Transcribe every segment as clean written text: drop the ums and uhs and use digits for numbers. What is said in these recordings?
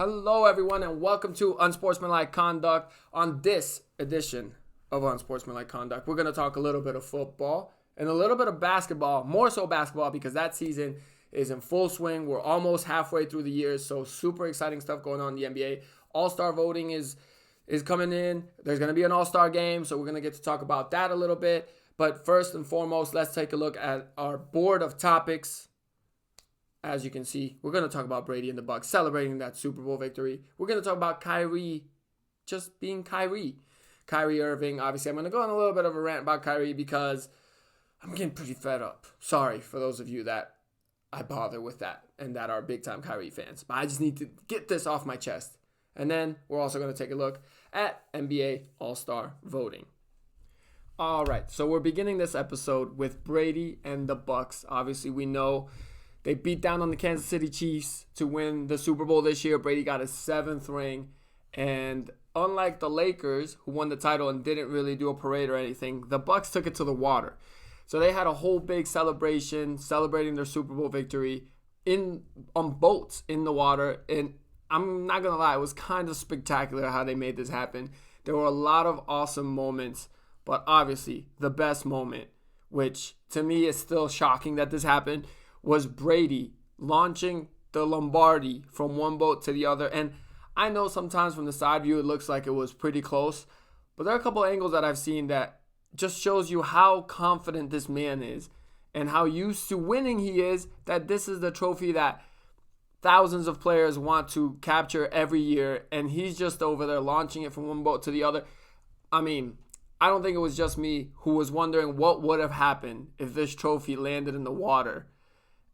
Hello, everyone, and welcome to Unsportsmanlike Conduct. On this edition of Unsportsmanlike Conduct, we're going to talk a little bit of football and a little bit of basketball, more so basketball because that season is in full swing. We're almost halfway through the year, so super exciting stuff going on in the NBA. All-Star voting is coming in. There's going to be an All-Star game, so we're going to get to talk about that a little bit. But first and foremost, let's take a look at our board of topics. As you can see, we're going to talk about Brady and the Bucs celebrating that Super Bowl victory. We're going to talk about Kyrie just being Kyrie. Kyrie Irving, obviously, I'm going to go on a little bit of a rant about Kyrie because I'm getting pretty fed up. Sorry for those of you that I bother with that and that are big-time Kyrie fans. But I just need to get this off my chest. And then we're also going to take a look at NBA All-Star voting. All right, so we're beginning this episode with Brady and the Bucs. Obviously, we know they beat down on the Kansas City Chiefs to win the Super Bowl this year. Brady got his 7th ring. And unlike the Lakers, who won the title and didn't really do a parade or anything, the Bucs took it to the water. So they had a whole big celebration, celebrating their Super Bowl victory on boats in the water. And I'm not going to lie, it was kind of spectacular how they made this happen. There were a lot of awesome moments, but obviously the best moment, which to me is still shocking that this happened, was Brady launching the Lombardi from one boat to the other. And I know sometimes from the side view it looks like it was pretty close, but there are a couple angles that I've seen that just shows you how confident this man is and how used to winning he is, that this is the trophy that thousands of players want to capture every year, and he's just over there launching it from one boat to the other. I mean, I don't think it was just me who was wondering what would have happened if this trophy landed in the water,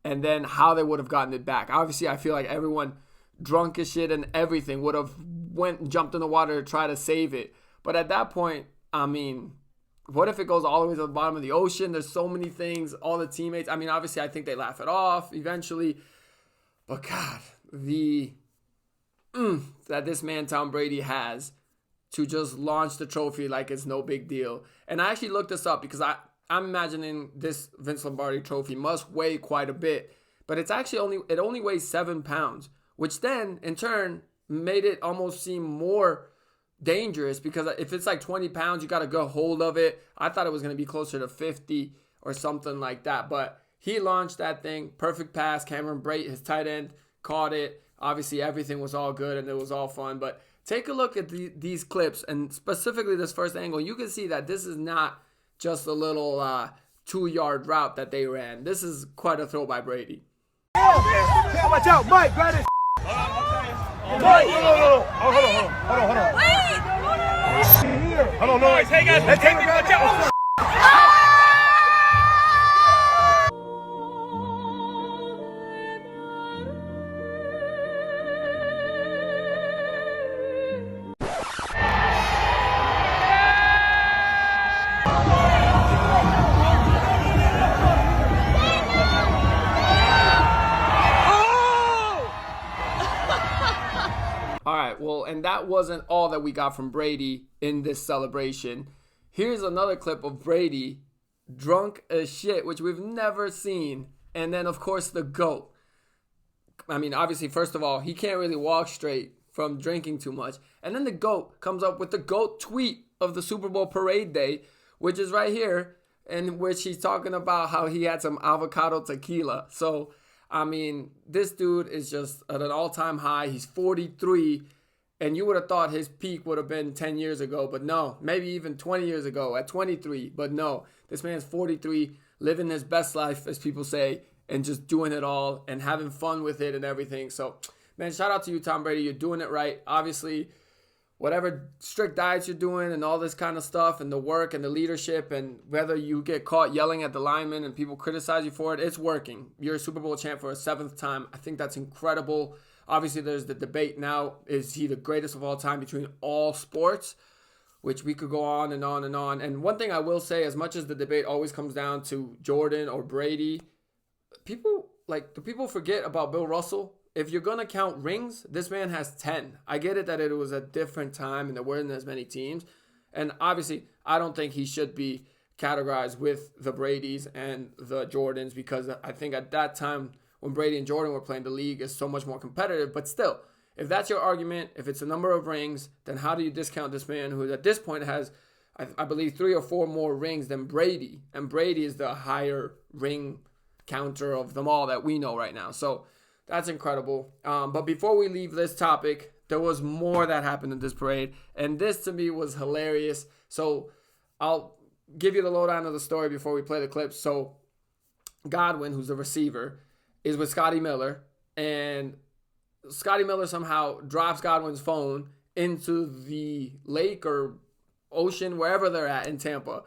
and then how they would have gotten it back. Obviously, I feel like everyone drunk as shit and everything would have went and jumped in the water to try to save it. But at that point, I mean, what if it goes all the way to the bottom of the ocean? There's so many things, all the teammates. I mean, obviously, I think they laugh it off eventually. But God, that this man, Tom Brady, has to just launch the trophy like it's no big deal. And I actually looked this up because I'm imagining this Vince Lombardi trophy must weigh quite a bit, but it's actually only weighs 7 pounds, which then in turn made it almost seem more dangerous because if it's like 20 pounds, you got to go hold of it. I thought it was going to be closer to 50 or something like that, but he launched that thing, perfect pass. Cameron Brate, his tight end, caught it. Obviously, everything was all good and it was all fun, but take a look at these clips and specifically this first angle. You can see that this is not just a little 2-yard route that they ran. This is quite a throw by Brady. Watch out, Mike, grab this. Mike, hold on. Wait. Hold on, noise. Hey guys, let's take it. Watch out. Well, and that wasn't all that we got from Brady in this celebration. Here's another clip of Brady drunk as shit, which we've never seen. And then, of course, the GOAT. I mean, obviously, first of all, he can't really walk straight from drinking too much. And then the GOAT comes up with the GOAT tweet of the Super Bowl parade day, which is right here, in which he's talking about how he had some avocado tequila. So, I mean, this dude is just at an all-time high. He's 43. And you would have thought his peak would have been 10 years ago, but no, maybe even 20 years ago at 23. But no, this man's 43, living his best life, as people say, and just doing it all and having fun with it and everything. So, man, shout out to you, Tom Brady. You're doing it right. Obviously, whatever strict diets you're doing and all this kind of stuff and the work and the leadership and whether you get caught yelling at the linemen and people criticize you for it, it's working. You're a Super Bowl champ for a 7th time. I think that's incredible. Obviously, there's the debate now, is he the greatest of all time between all sports, which we could go on and on and on. And one thing I will say, as much as the debate always comes down to Jordan or Brady, do people forget about Bill Russell? If you're going to count rings, this man has 10. I get it that it was a different time and there weren't as many teams. And obviously, I don't think he should be categorized with the Bradys and the Jordans because I think at that time when Brady and Jordan were playing, the league is so much more competitive. But still, if that's your argument, if it's a number of rings, then how do you discount this man who at this point has, I believe, 3 or 4 more rings than Brady? And Brady is the higher ring counter of them all that we know right now. So that's incredible. But before we leave this topic, there was more that happened in this parade. And this to me was hilarious. So I'll give you the lowdown of the story before we play the clips. So Godwin, who's the receiver, is with Scotty Miller. And Scotty Miller somehow drops Godwin's phone into the lake or ocean, wherever they're at in Tampa.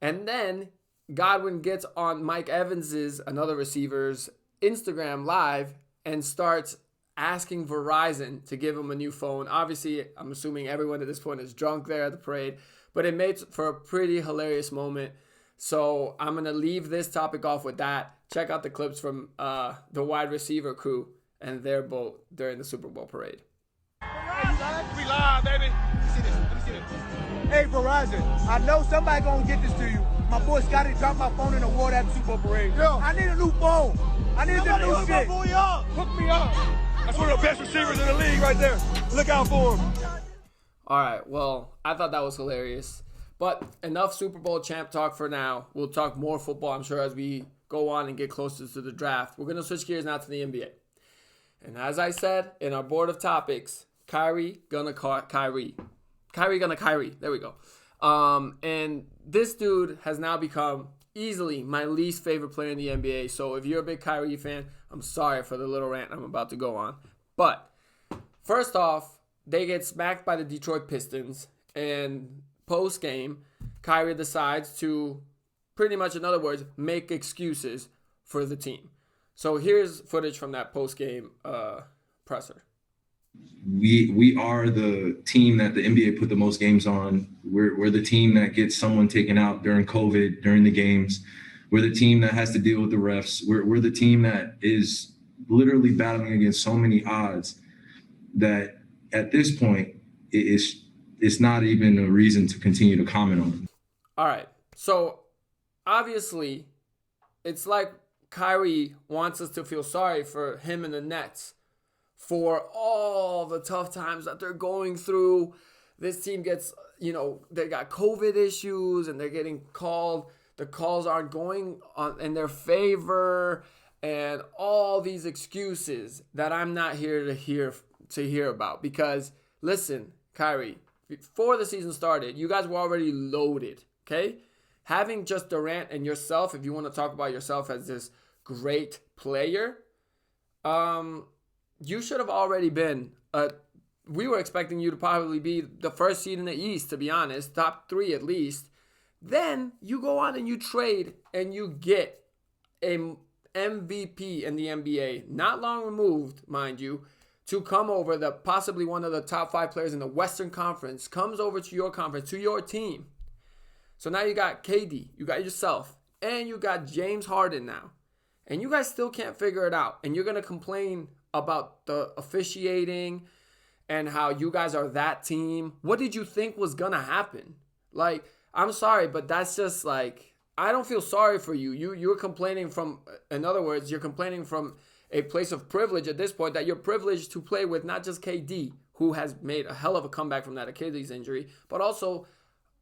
And then Godwin gets on Mike Evans's, another receiver's, Instagram live and starts asking Verizon to give him a new phone. Obviously, I'm assuming everyone at this point is drunk there at the parade, but it made for a pretty hilarious moment. So I'm going to leave this topic off with that. Check out the clips from the wide receiver crew and their boat during the Super Bowl parade. We live, baby. Let me see this. Hey, Verizon, I know somebody gonna get this to you. My boy Scotty dropped my phone in the water at the Super Bowl parade. Yo. I need a new phone. I need a new shit. Hook me up. That's one of the best receivers in the league right there. Look out for him. All right, well, I thought that was hilarious. But enough Super Bowl champ talk for now. We'll talk more football, I'm sure, as we go on and get closer to the draft. We're going to switch gears now to the NBA. And as I said in our board of topics, Kyrie gonna Kyrie. Kyrie gonna Kyrie. There we go. And this dude has now become easily my least favorite player in the NBA. So if you're a big Kyrie fan, I'm sorry for the little rant I'm about to go on. But first off, they get smacked by the Detroit Pistons. And post-game, Kyrie decides to pretty much, in other words, make excuses for the team. So here's footage from that post-game presser. We are the team that the NBA put the most games on. We're the team that gets someone taken out during COVID, during the games. We're the team that has to deal with the refs. We're the team that is literally battling against so many odds that at this point, it's not even a reason to continue to comment on it. All right. So obviously, it's like Kyrie wants us to feel sorry for him and the Nets for all the tough times that they're going through. This team gets, they got COVID issues and they're getting called. The calls aren't going on in their favor and all these excuses that I'm not here to hear about. Because listen, Kyrie, before the season started, you guys were already loaded, okay? Having just Durant and yourself, if you want to talk about yourself as this great player, you should have already been, we were expecting you to probably be the first seed in the East, to be honest, top 3 at least. Then you go on and you trade and you get an MVP in the NBA, not long removed, mind you, to come over, the possibly one of the top 5 players in the Western Conference, comes over to your conference, to your team. So now you got KD, you got yourself, and you got James Harden now. And you guys still can't figure it out. And you're going to complain about the officiating and how you guys are that team. What did you think was going to happen? Like, I'm sorry, but that's just like, I don't feel sorry for you. You're complaining from, in other words, you're complaining from a place of privilege at this point, that you're privileged to play with not just KD, who has made a hell of a comeback from that Achilles injury, but also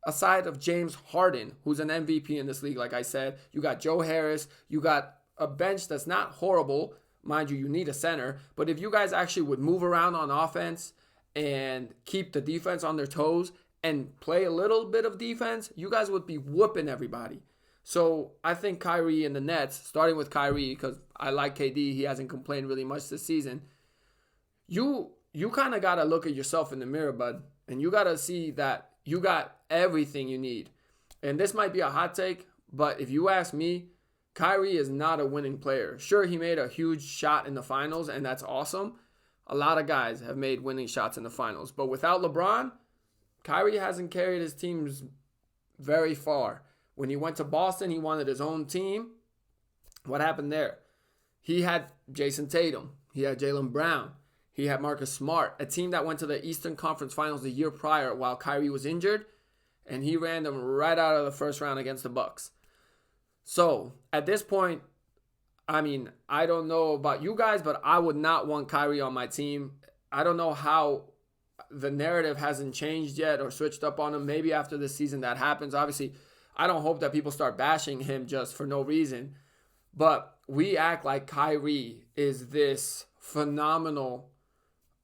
aside of James Harden, who's an MVP in this league, like I said. You got Joe Harris. You got a bench that's not horrible. Mind you, you need a center. But if you guys actually would move around on offense and keep the defense on their toes and play a little bit of defense, you guys would be whooping everybody. So I think Kyrie and the Nets, starting with Kyrie, because I like KD, he hasn't complained really much this season. You kind of got to look at yourself in the mirror, bud. And you got to see that you got everything you need. And this might be a hot take, but if you ask me, Kyrie is not a winning player. Sure, he made a huge shot in the finals, and that's awesome. A lot of guys have made winning shots in the finals. But without LeBron, Kyrie hasn't carried his teams very far. When he went to Boston, he wanted his own team. What happened there? He had Jason Tatum. He had Jaylen Brown. He had Marcus Smart, a team that went to the Eastern Conference Finals the year prior while Kyrie was injured, and he ran them right out of the first round against the Bucks. So, at this point, I mean, I don't know about you guys, but I would not want Kyrie on my team. I don't know how the narrative hasn't changed yet or switched up on him. Maybe after this season that happens. Obviously, I don't hope that people start bashing him just for no reason. But we act like Kyrie is this phenomenal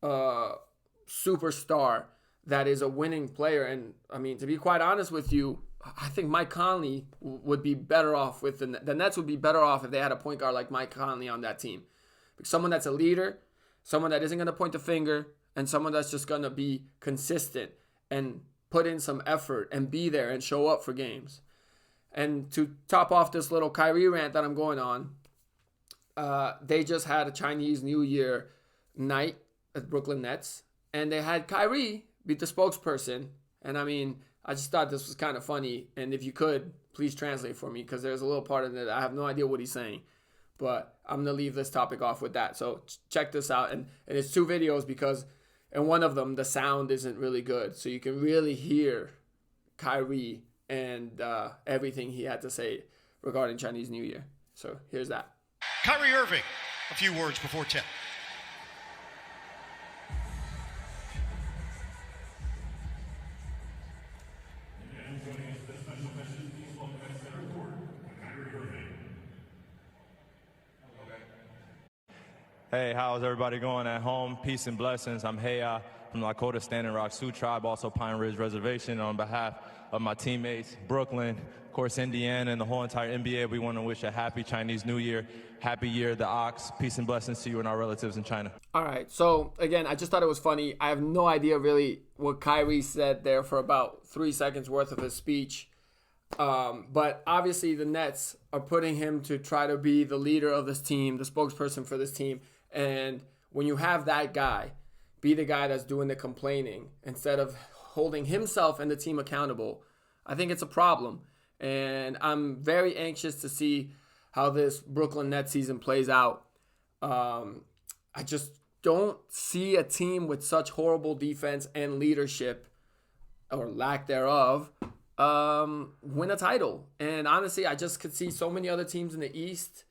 superstar that is a winning player. And, I mean, to be quite honest with you, I think Mike Conley would be better off with the Nets would be better off if they had a point guard like Mike Conley on that team. Someone that's a leader, someone that isn't going to point the finger, and someone that's just going to be consistent and put in some effort and be there and show up for games. And to top off this little Kyrie rant that I'm going on, they just had a Chinese New Year night at Brooklyn Nets, and they had Kyrie be the spokesperson. And I mean, I just thought this was kind of funny. And if you could, please translate for me, because there's a little part in it I have no idea what he's saying. But I'm going to leave this topic off with that. So check this out. And it's 2 videos because in one of them, the sound isn't really good. So you can really hear Kyrie and everything he had to say regarding Chinese New Year. So here's that. Kyrie Irving, a few words before tip. Hey, how's everybody going at home? Peace and blessings. I'm Heya from Lakota Standing Rock Sioux Tribe, also Pine Ridge Reservation. On behalf of my teammates, Brooklyn, of course, Indiana, and the whole entire NBA, we want to wish a happy Chinese New Year. Happy Year of the Ox. Peace and blessings to you and our relatives in China. All right. So, again, I just thought it was funny. I have no idea really what Kyrie said there for about 3 seconds worth of his speech. But obviously the Nets are putting him to try to be the leader of this team, the spokesperson for this team. And when you have that guy be the guy that's doing the complaining instead of holding himself and the team accountable, I think it's a problem. And I'm very anxious to see how this Brooklyn Nets season plays out. I just don't see a team with such horrible defense and leadership, or lack thereof, win a title. And honestly, I just could see so many other teams in the East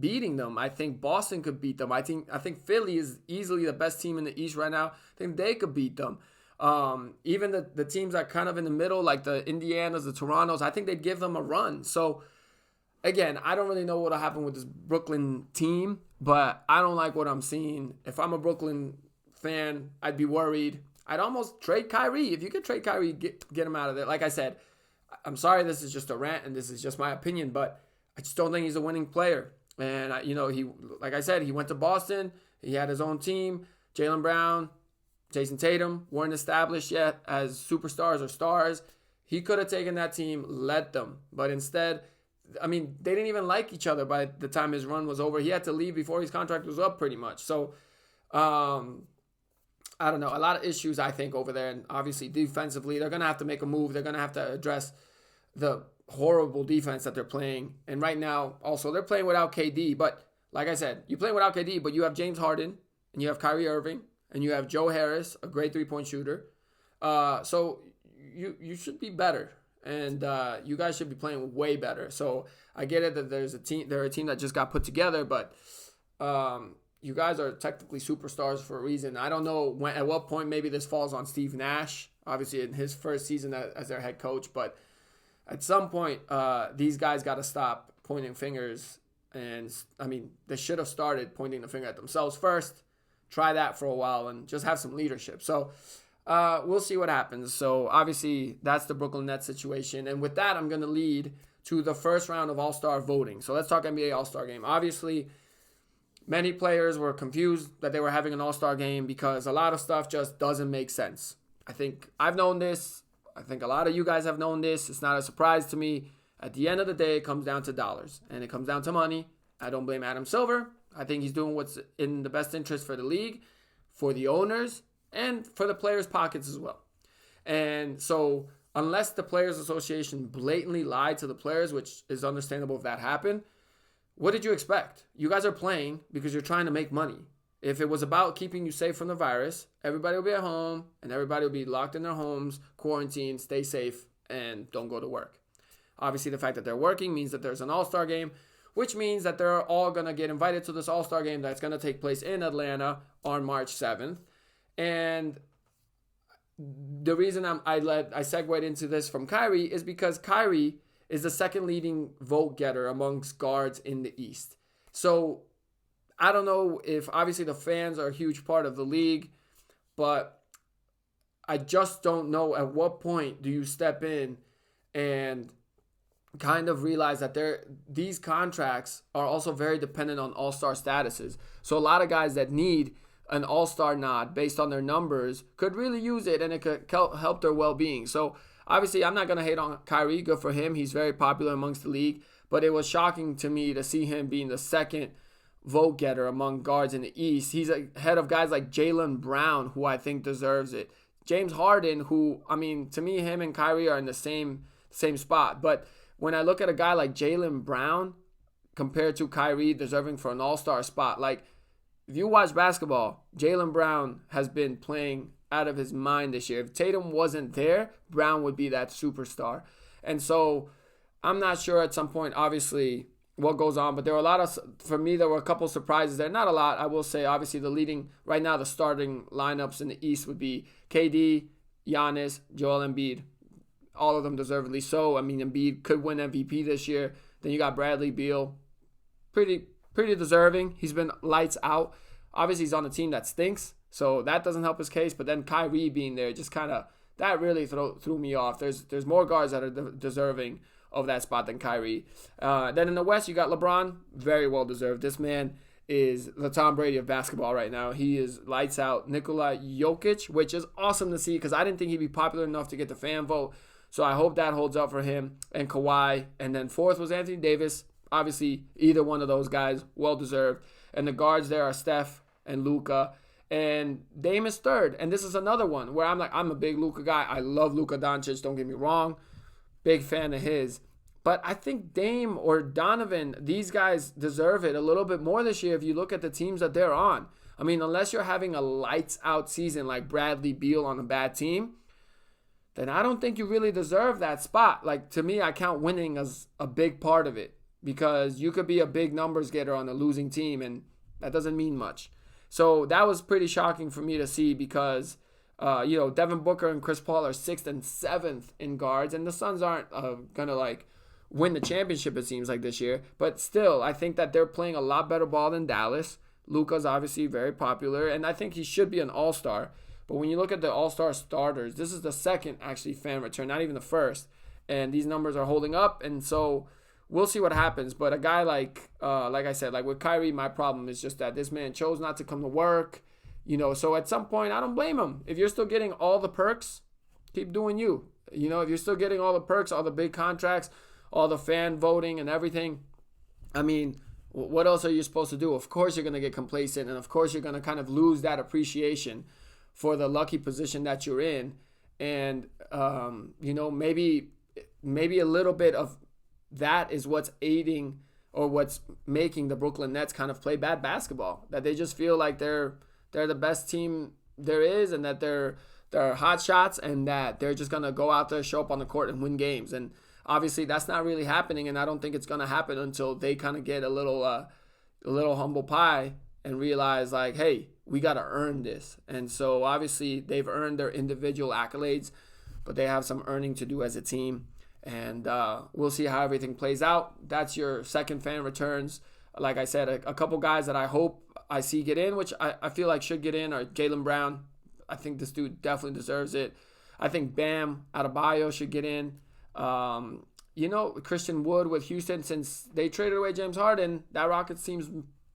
beating them. I think Boston could beat them. I think Philly is easily the best team in the East right now. I think they could beat them. Even the teams that are kind of in the middle, like the Indianas, the Torontos, I think they'd give them a run. So, again, I don't really know what will happen with this Brooklyn team, but I don't like what I'm seeing. If I'm a Brooklyn fan, I'd be worried. I'd almost trade Kyrie. If you could trade Kyrie, get him out of there. Like I said, I'm sorry this is just a rant and this is just my opinion, but I just don't think he's a winning player. And, he, like I said, he went to Boston. He had his own team. Jaylen Brown, Jason Tatum weren't established yet as superstars or stars. He could have taken that team, led them. But instead, I mean, they didn't even like each other by the time his run was over. He had to leave before his contract was up pretty much. So, I don't know. A lot of issues, I think, over there. And obviously, defensively, they're going to have to make a move. They're going to have to address the horrible defense that they're playing. And right now, also, they're playing without KD. But like I said, you're playing without KD, but you have James Harden, and you have Kyrie Irving, and you have Joe Harris, a great three-point shooter. So you should be better. And you guys should be playing way better. So I get it that they're a team that just got put together, but you guys are technically superstars for a reason. I don't know at what point maybe this falls on Steve Nash, obviously in his first season as their head coach, but at some point, these guys got to stop pointing fingers. And, I mean, they should have started pointing the finger at themselves first. Try that for a while and just have some leadership. So, we'll see what happens. So, obviously, that's the Brooklyn Nets situation. And with that, I'm going to lead to the first round of All-Star voting. So, let's talk NBA All-Star Game. Obviously, many players were confused that they were having an All-Star Game because a lot of stuff just doesn't make sense. I think I've known this. I think a lot of you guys have known this. It's not a surprise to me. At the end of the day, it comes down to dollars. And it comes down to money. I don't blame Adam Silver. I think he's doing what's in the best interest for the league, for the owners, and for the players' pockets as well. And so, unless the Players Association blatantly lied to the players, which is understandable if that happened, what did you expect? You guys are playing because you're trying to make money. If it was about keeping you safe from the virus, everybody will be at home and everybody will be locked in their homes, quarantined, stay safe, and don't go to work. Obviously, the fact that they're working means that there's an All-Star Game, which means that they're all going to get invited to this All-Star Game that's going to take place in Atlanta on March 7th. And the reason I segued into this from Kyrie is because Kyrie is the second leading vote getter amongst guards in the East. So I don't know if obviously the fans are a huge part of the league, but I just don't know at what point do you step in and kind of realize that these contracts are also very dependent on all-star statuses. So a lot of guys that need an all-star nod based on their numbers could really use it, and it could help their well-being. So obviously I'm not going to hate on Kyrie. Good for him. He's very popular amongst the league. But it was shocking to me to see him being the second vote getter among guards in the East. He's ahead of guys like Jaylen Brown, who I think deserves it. James Harden, who, I mean, to me, him and Kyrie are in the same spot. But when I look at a guy like Jaylen Brown compared to Kyrie deserving for an all-star spot, like, if you watch basketball, Jaylen Brown has been playing out of his mind this year. If Tatum wasn't there, Brown would be that superstar. And so I'm not sure at some point, obviously, what goes on. But there were for me, there were a couple surprises there. Not a lot, I will say. Obviously, right now, the starting lineups in the East would be KD, Giannis, Joel Embiid. All of them deservedly so. I mean, Embiid could win MVP this year. Then you got Bradley Beal. Pretty deserving. He's been lights out. Obviously, he's on a team that stinks, so that doesn't help his case. But then Kyrie being there just kind of, that really threw me off. There's more guards that are deserving of that spot than Kyrie. Then in the West, you got LeBron. Very well deserved. This man is the Tom Brady of basketball right now. He is lights out. Nikola Jokic, which is awesome to see because I didn't think he'd be popular enough to get the fan vote. So I hope that holds up for him and Kawhi. And then fourth was Anthony Davis. Obviously, either one of those guys, well-deserved. And the guards there are Steph and Luka. And Dame is third. And this is another one where I'm a big Luka guy. I love Luka Doncic, don't get me wrong. Big fan of his. But I think Dame or Donovan, these guys deserve it a little bit more this year if you look at the teams that they're on. I mean, unless you're having a lights-out season like Bradley Beal on a bad team, then I don't think you really deserve that spot. Like, to me, I count winning as a big part of it. Because you could be a big numbers getter on a losing team, and that doesn't mean much. So that was pretty shocking for me to see because, Devin Booker and Chris Paul are 6th and 7th in guards, and the Suns aren't going to, win the championship, it seems like, this year. But still, I think that they're playing a lot better ball than Dallas. Luka's obviously very popular, and I think he should be an all-star. But when you look at the all-star starters, this is the second, actually, fan return, not even the first. And these numbers are holding up, and so we'll see what happens. But a guy like I said, like with Kyrie, my problem is just that this man chose not to come to work. So at some point, I don't blame him. If you're still getting all the perks, keep doing you. If you're still getting all the perks, all the big contracts, all the fan voting and everything, I mean, what else are you supposed to do? Of course you're going to get complacent, and of course you're going to kind of lose that appreciation for the lucky position that you're in. And, maybe a little bit of that is what's aiding or what's making the Brooklyn Nets kind of play bad basketball. That they just feel like they're the best team there is, and that they're hot shots, and that they're just gonna go out there, show up on the court, and win games. And obviously that's not really happening, and I don't think it's gonna happen until they kind of get a little humble pie and realize, like, hey, we gotta earn this. And so obviously they've earned their individual accolades, but they have some earning to do as a team. And we'll see how everything plays out. That's your second fan returns. Like I said, a couple guys that I hope I see get in, which I feel like should get in, are Jaylen Brown. I think this dude definitely deserves it. I think Bam Adebayo should get in. Christian Wood with Houston, since they traded away James Harden, that Rockets team's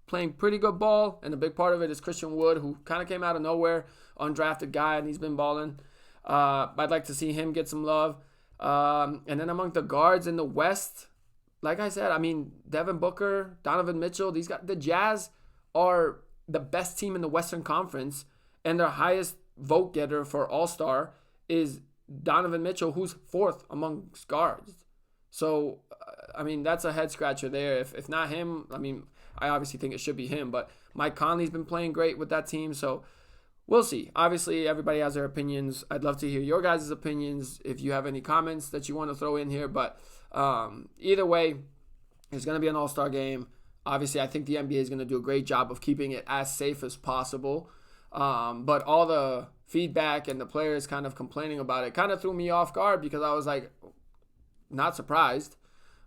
playing pretty good ball. And a big part of it is Christian Wood, who kind of came out of nowhere, undrafted guy, and he's been balling. I'd like to see him get some love. And then among the guards in the West, like I said, I mean, Devin Booker, Donovan Mitchell, these guys, the Jazz are the best team in the Western Conference, and their highest vote getter for All-Star is Donovan Mitchell, who's 4th amongst guards. So, I mean, that's a head scratcher there. If not him, I mean, I obviously think it should be him, but Mike Conley's been playing great with that team, so we'll see. Obviously, everybody has their opinions. I'd love to hear your guys' opinions if you have any comments that you want to throw in here. But either way, it's going to be an all-star game. Obviously, I think the NBA is going to do a great job of keeping it as safe as possible. But all the feedback and the players kind of complaining about it kind of threw me off guard because I was like, not surprised.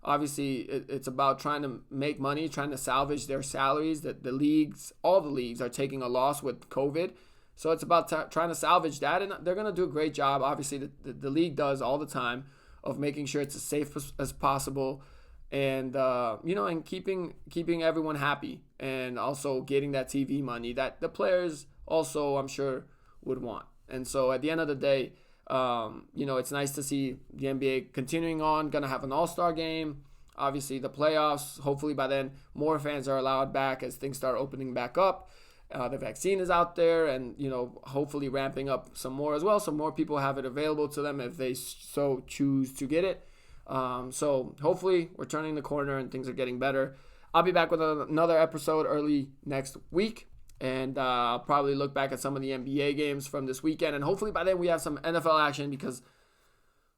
Obviously, it's about trying to make money, trying to salvage their salaries. That the leagues, all the leagues, are taking a loss with COVID. So it's about trying to salvage that, and they're going to do a great job. Obviously, the league does all the time of making sure it's as safe as possible, and and keeping everyone happy, and also getting that TV money that the players also, I'm sure, would want. And so at the end of the day, it's nice to see the NBA continuing on. Going to have an all-star game. Obviously, the playoffs. Hopefully by then, more fans are allowed back as things start opening back up. The vaccine is out there, and hopefully ramping up some more as well, so more people have it available to them if they so choose to get it. So hopefully we're turning the corner and things are getting better. I'll be back with another episode early next week, and I'll probably look back at some of the NBA games from this weekend, and hopefully by then we have some NFL action because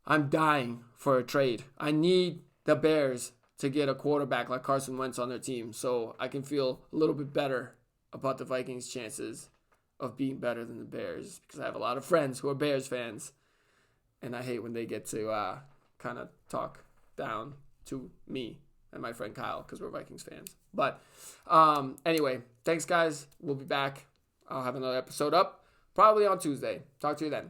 I'm dying for a trade. I need the Bears to get a quarterback like Carson Wentz on their team so I can feel a little bit better about the Vikings' chances of being better than the Bears, because I have a lot of friends who are Bears fans, and I hate when they get to kind of talk down to me and my friend Kyle because we're Vikings fans. But anyway, thanks guys. We'll be back. I'll have another episode up probably on Tuesday. Talk to you then.